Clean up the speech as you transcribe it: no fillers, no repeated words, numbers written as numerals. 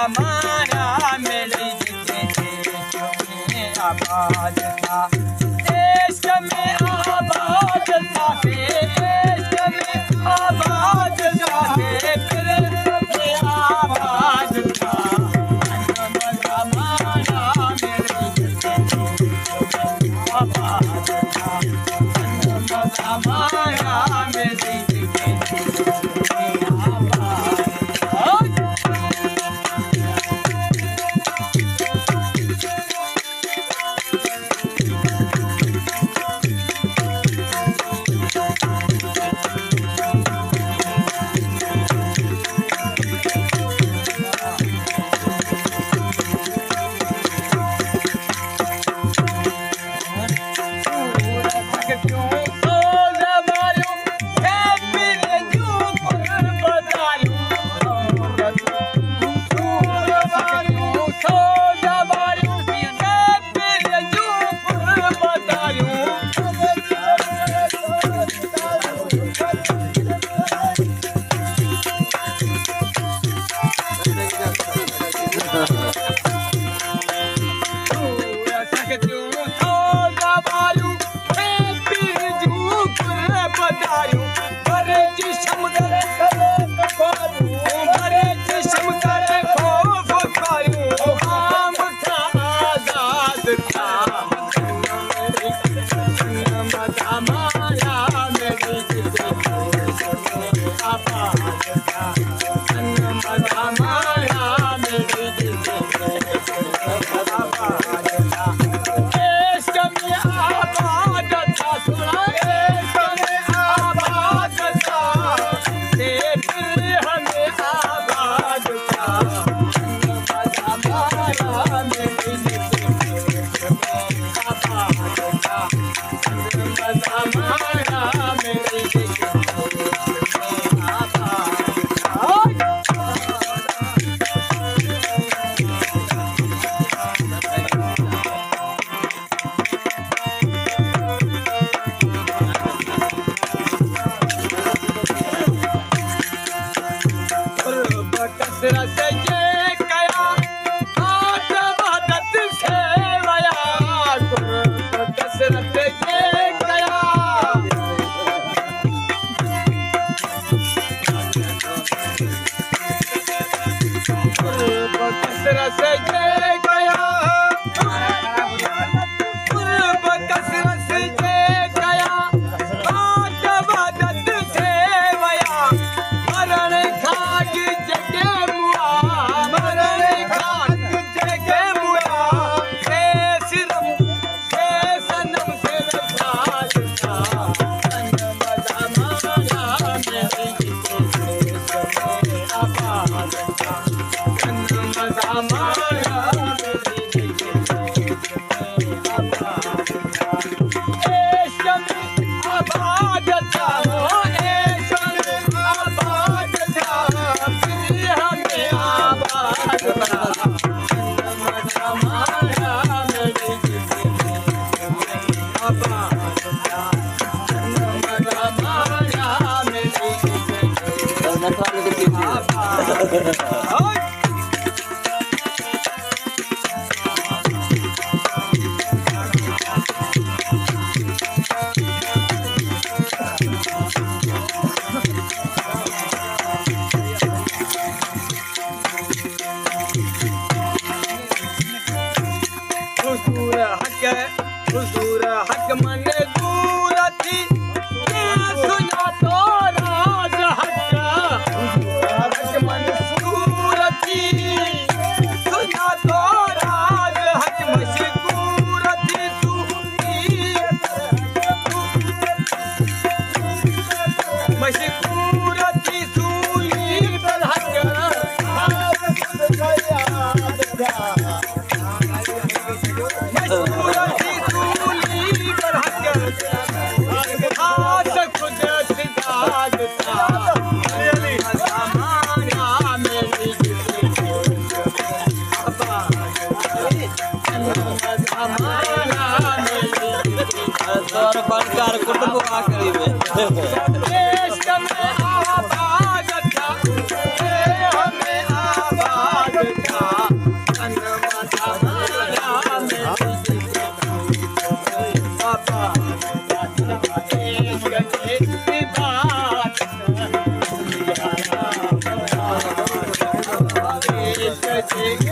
हमारा मेरे देश में आबाद था, देश में आबाद था, देश में आबाद था, देश में आबाद था। हमारा मेरे देश में आबाद था, हमारा मेरे देश में हुजूर हक मन दूर थी, सुना तो राज हक, हक मन दूर थी, सुना तो राज हक मशहूर थी, मशहूर थी सूली पर हक, बनकर कुटुंब आखिरी में देश में आबाद था, हमें आबाद था। Yeah.